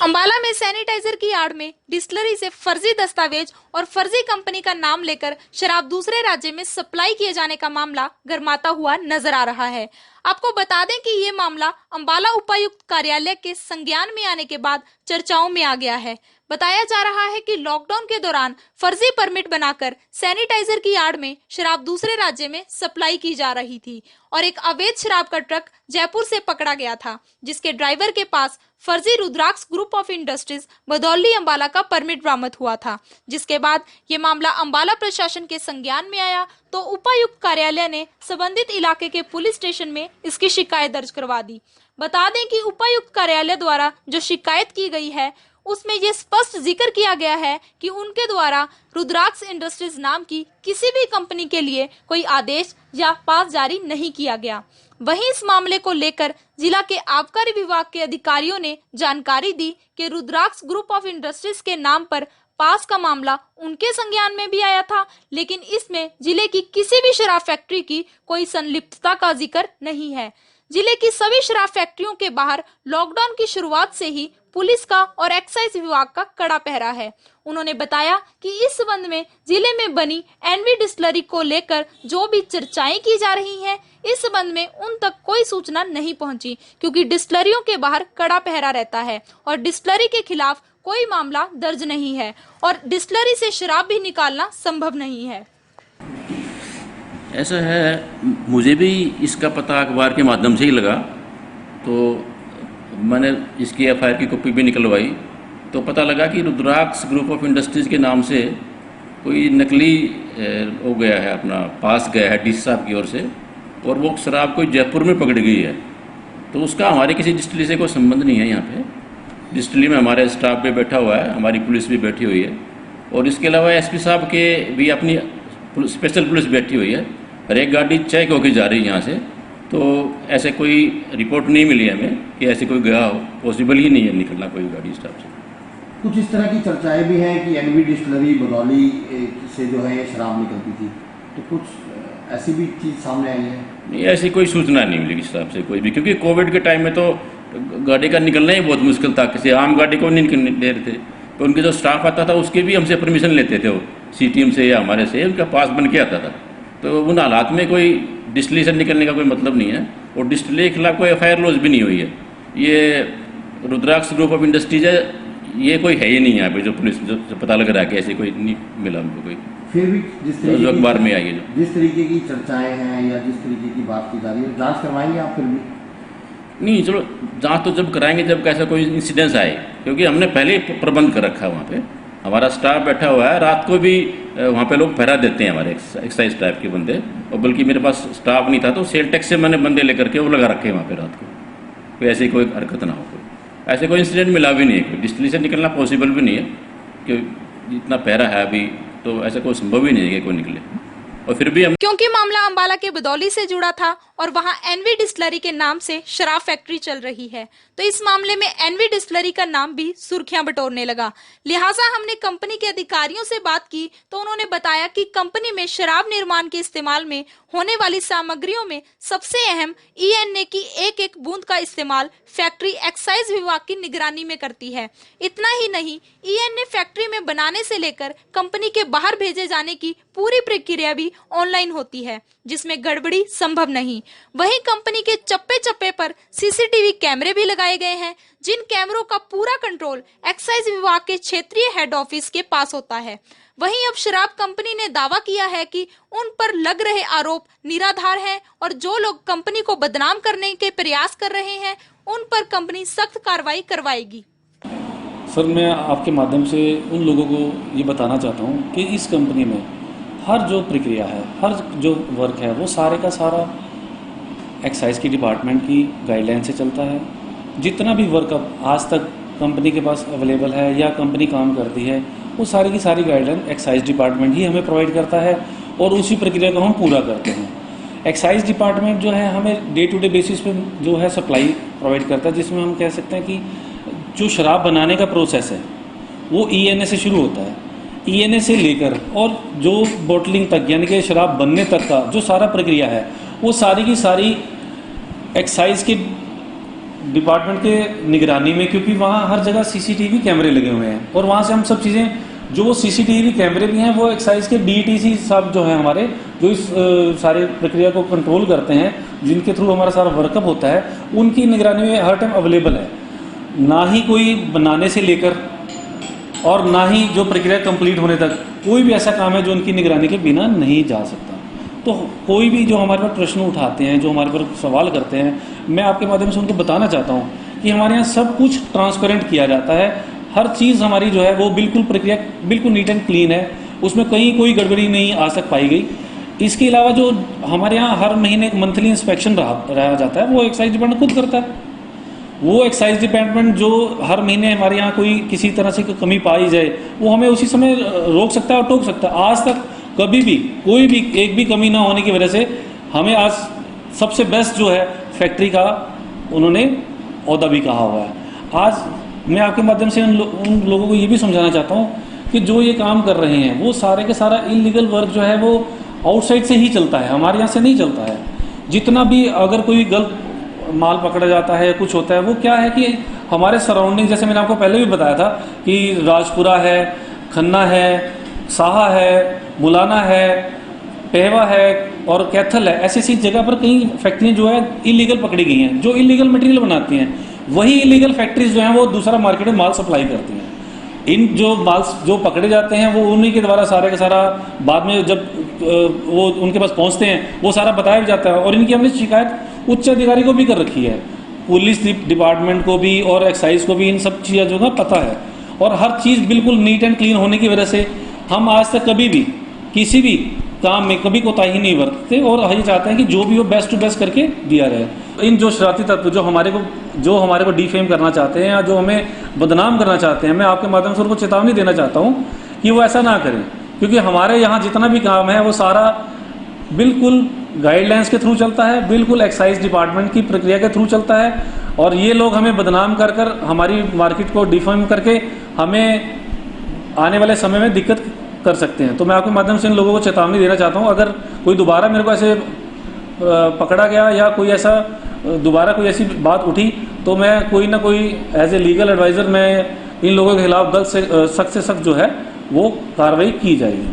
अंबाला में सैनिटाइजर की आड़ में डिस्टिलरी से फर्जी दस्तावेज और फर्जी कंपनी का नाम लेकर शराब दूसरे राज्य में सप्लाई किए जाने का मामला गर्माता हुआ नजर आ रहा है। आपको बता दें कि ये मामला अंबाला उपायुक्त कार्यालय के संज्ञान में आने के बाद चर्चाओं में आ गया है। बताया जा रहा है कि लॉकडाउन के दौरान फर्जी परमिट बनाकर सैनिटाइजर की आड़ में शराब दूसरे राज्य में सप्लाई की जा रही थी और एक अवैध शराब का ट्रक जयपुर से पकड़ा गया था, जिसके ड्राइवर के पास फर्जी Rudraksh group of industries Badauli Ambala का परमिट बरामद हुआ था। जिसके बाद ये मामला अंबाला प्रशासन के संज्ञान में आया तो उपायुक्त कार्यालय ने संबंधित इलाके के पुलिस स्टेशन में इसकी शिकायत दर्ज करवा दी। बता दें कि उपायुक्त कार्यालय द्वारा जो शिकायत की गई है उसमें यह स्पष्ट जिक्र किया गया है कि उनके द्वारा रुद्राक्ष इंडस्ट्रीज नाम की किसी भी कंपनी के लिए कोई आदेश या पास जारी नहीं किया गया। वहीं इस मामले को लेकर जिला के आबकारी विभाग के अधिकारियों ने जानकारी दी कि रुद्राक्ष ग्रुप ऑफ इंडस्ट्रीज के नाम पर पास का मामला उनके संज्ञान में भी आया था, लेकिन इसमें जिले की किसी भी शराब फैक्ट्री की कोई संलिप्तता का जिक्र नहीं है। जिले की सभी शराब फैक्ट्रियों के बाहर लॉकडाउन की शुरुआत से ही पुलिस का और एक्साइज विभाग का कड़ा पहरा है। उन्होंने बताया कि इस संबंध में जिले में बनी एनवी डिस्टिलरी को लेकर जो भी चर्चाएं की जा रही हैं, इस संबंध में उन तक कोई सूचना नहीं पहुंची, क्योंकि डिस्टिलरियों के बाहर कड़ा पहरा रहता है और डिस्टिलरी के खिलाफ कोई मामला दर्ज नहीं है और डिस्टिलरी से शराब भी निकालना संभव नहीं है। ऐसा है, मुझे भी इसका पता अखबार के माध्यम से ही लगा, तो मैंने इसकी एफआईआर की कॉपी भी निकलवाई तो पता लगा कि रुद्राक्ष ग्रुप ऑफ इंडस्ट्रीज़ के नाम से कोई नकली हो गया है, अपना पास गया है डीसी साहब की ओर से, और वो शराब कोई जयपुर में पकड़ गई है। तो उसका हमारे किसी डिस्टिलरी से कोई संबंध नहीं है। यहाँ पे डिस्टिलरी में हमारे स्टाफ भी बैठा हुआ है, हमारी पुलिस भी बैठी हुई है और इसके अलावा एसपी साहब के भी अपनी स्पेशल पुलिस बैठी हुई है। हर एक गाड़ी चेक होकर जा रही है यहाँ से, तो ऐसे कोई रिपोर्ट नहीं मिली हमें कि ऐसे कोई गया हो। पॉसिबल ही नहीं है निकलना कोई गाड़ी स्टाफ से। कुछ इस तरह की चर्चाएं भी हैं कि एनवी डिस्टिलरी बदौली से जो है शराब निकलती थी, तो कुछ ऐसी भी चीज़ सामने आई है? नहीं, ऐसी कोई सूचना नहीं मिली किसी तरफ से कोई भी, क्योंकि कोविड के टाइम में तो गाड़ी का निकलना ही बहुत मुश्किल था। किसी आम गाड़ी को नहीं निकलने दे रहे थे, तो उनके जो स्टाफ आता था उसके भी हमसे परमिशन लेते थे, वो सी टीम से या हमारे से उनका पास बन के आता था। तो उन हालात में कोई डिस्टिलरी से निकलने का कोई मतलब नहीं है और डिस्टिलरी के खिलाफ कोई एफआईआर लॉन्च भी नहीं हुई है। ये रुद्राक्ष ग्रुप ऑफ इंडस्ट्रीज है, ये कोई है ही नहीं यहाँ पे जो पुलिस जो पता लग रहा है कि ऐसे कोई नहीं मिला उनको कोई। फिर भी जिस अखबार में आई है जिस तरीके की चर्चाएं हैं या जिस तरीके की बात की जा रही है, जांच करवाएंगे आप? फिर भी नहीं, चलो जांच तो जब कराएंगे जब कैसा कोई इंसिडेंस आए, क्योंकि हमने पहले ही प्रबंध कर रखा है। वहाँ पे हमारा स्टाफ बैठा हुआ है, रात को भी वहाँ पे लोग पहरा देते हैं हमारे एक्साइज टाइप के बंदे, और बल्कि मेरे पास स्टाफ नहीं था तो सेल टैक्स से मैंने बंदे लेकर के वो लगा रखे हैं वहाँ पे रात को, कोई ऐसी कोई हरकत ना हो। कोई ऐसे कोई इंसिडेंट मिला भी नहीं है। कोई डिस्टिलरी से निकलना पॉसिबल भी नहीं है, कि इतना पहरा है अभी, तो ऐसा कोई संभव ही नहीं है कि कोई निकले। और फिर भी हम, क्योंकि मामला अंबाला के बदौली से जुड़ा था और वहां एनवी डिस्टिलरी के नाम से शराब फैक्ट्री चल रही है, तो इस मामले में एनवी डिस्टिलरी का नाम भी सुर्खियां बटोरने लगा। लिहाजा हमने कंपनी के अधिकारियों से बात की तो उन्होंने बताया कि कंपनी में शराब निर्माण के इस्तेमाल में होने वाली सामग्रियों में सबसे अहम ईएनए की एक एक बूंद का इस्तेमाल फैक्ट्री एक्साइज विभाग की निगरानी में करती है। इतना ही नहीं, ईएनए फैक्ट्री में बनाने से लेकर कंपनी के बाहर भेजे जाने की पूरी प्रक्रिया भी ऑनलाइन होती है, जिसमें गड़बड़ी संभव नहीं। वहीं कंपनी के चप्पे चप्पे पर सीसीटीवी कैमरे भी लगाए गए हैं, जिन कैमरों का पूरा कंट्रोल एक्साइज विभाग के क्षेत्रीय हेड ऑफिस के पास होता है। वहीं अब शराब कंपनी ने दावा किया है कि उन पर लग रहे आरोप निराधार हैं और जो लोग कंपनी को बदनाम करने के प्रयास कर रहे हैं उन पर कंपनी सख्त कार्रवाई करवाएगी। सर, मैं आपके माध्यम से उन लोगों को ये बताना चाहता हूँ कि इस कंपनी में हर जो प्रक्रिया है, हर जो वर्क है, वो सारे का सारा एक्साइज की डिपार्टमेंट की गाइडलाइन से चलता है। जितना भी वर्क अब आज तक कंपनी के पास अवेलेबल है या कंपनी काम करती है, वो सारी की सारी गाइडलाइन एक्साइज डिपार्टमेंट ही हमें प्रोवाइड करता है और उसी प्रक्रिया को हम पूरा करते हैं। एक्साइज डिपार्टमेंट जो है हमें डे टू डे बेसिस पे जो है सप्लाई प्रोवाइड करता है, जिसमें हम कह सकते हैं कि जो शराब बनाने का प्रोसेस है वो ईएनए से शुरू होता है। ईएनए से लेकर और जो बोटलिंग तक, यानी कि शराब बनने तक का जो सारा प्रक्रिया है, वो सारी की सारी एक्साइज के डिपार्टमेंट के निगरानी में, क्योंकि वहाँ हर जगह सीसीटीवी कैमरे लगे हुए हैं और वहाँ से हम सब चीज़ें, जो वो सीसीटीवी कैमरे भी हैं वो एक्साइज के डीटीसी साहब जो हैं हमारे, जो इस सारी प्रक्रिया को कंट्रोल करते हैं, जिनके थ्रू हमारा सारा वर्कअप होता है, उनकी निगरानी में हर टाइम अवेलेबल है। ना ही कोई बनाने से लेकर और ना ही जो प्रक्रिया कंप्लीट होने तक कोई भी ऐसा काम है जो उनकी निगरानी के बिना नहीं जा सकता। तो कोई भी जो हमारे पर प्रश्न उठाते हैं, जो हमारे पर सवाल करते हैं, मैं आपके माध्यम से उनको बताना चाहता हूँ कि हमारे यहाँ सब कुछ ट्रांसपेरेंट किया जाता है। हर चीज़ हमारी जो है वो बिल्कुल प्रक्रिया बिल्कुल नीट एंड क्लीन है, उसमें कहीं कोई गड़बड़ी नहीं आज तक पाई गई। इसके अलावा जो हमारे यहाँ हर महीने मंथली इंस्पेक्शन रहा जाता है वो एक्साइज डिपार्टमेंट खुद करता है। वो एक्साइज डिपार्टमेंट जो हर महीने हमारे यहाँ कोई किसी तरह से कोई कमी पाई जाए वो हमें उसी समय रोक सकता है और टोक सकता है। आज तक कभी भी कोई भी एक भी कमी ना होने की वजह से हमें आज सबसे बेस्ट जो है फैक्ट्री का उन्होंने ओहदा भी कहा हुआ है। आज मैं आपके माध्यम से उन लोगों को ये भी समझाना चाहता हूँ कि जो ये काम कर रहे हैं वो सारे के सारा इलीगल वर्क जो है वो आउटसाइड से ही चलता है, हमारे यहाँ से नहीं चलता है। जितना भी अगर कोई गलत माल पकड़ा जाता है, कुछ होता है, वो क्या है कि हमारे सराउंडिंग, जैसे मैंने आपको पहले भी बताया था कि राजपुरा है, खन्ना है, साहा है, मुलाना है, पहवा है और कैथल है, ऐसी ऐसी जगह पर कई फैक्ट्रियाँ जो है इलीगल पकड़ी गई हैं, जो इलीगल मटेरियल बनाती हैं। वही इलीगल फैक्ट्रीज जो हैं वो दूसरा मार्केट में माल सप्लाई करती हैं। इन जो माल जो पकड़े जाते हैं वो उन्हीं के द्वारा सारे का सारा बाद में जब वो उनके पास पहुंचते हैं वो सारा बताया भी जाता है। और इनकी हमने शिकायत उच्च अधिकारी को भी कर रखी है, पुलिस डिपार्टमेंट को भी और एक्साइज को भी इन सब चीज़ों का पता है। और हर चीज़ बिल्कुल नीट एंड क्लीन होने की वजह से हम आज तक कभी भी किसी भी काम में कभी कोताही नहीं बरतते और ये चाहते हैं कि जो भी हो बेस्ट टू बेस्ट करके दिया रहे। इन जो शरारती तत्व जो हमारे को डिफेम करना चाहते हैं या जो हमें बदनाम करना चाहते हैं, मैं आपके माध्यम से उनको चेतावनी देना चाहता हूँ कि वो ऐसा ना करें, क्योंकि हमारे यहाँ जितना भी काम है वो सारा बिल्कुल गाइडलाइंस के थ्रू चलता है, बिल्कुल एक्साइज डिपार्टमेंट की प्रक्रिया के थ्रू चलता है। और ये लोग हमें बदनाम कर कर हमारी मार्केट को डिफेम करके हमें आने वाले समय में दिक्कत कर सकते हैं। तो मैं आपके माध्यम से इन लोगों को चेतावनी देना चाहता हूँ, अगर कोई दोबारा मेरे को ऐसे पकड़ा गया या कोई ऐसा दोबारा कोई ऐसी बात उठी तो मैं कोई ना कोई एज ए लीगल एडवाइज़र मैं इन लोगों के खिलाफ सख्त से सख्त जो है वो कार्रवाई की जाएगी।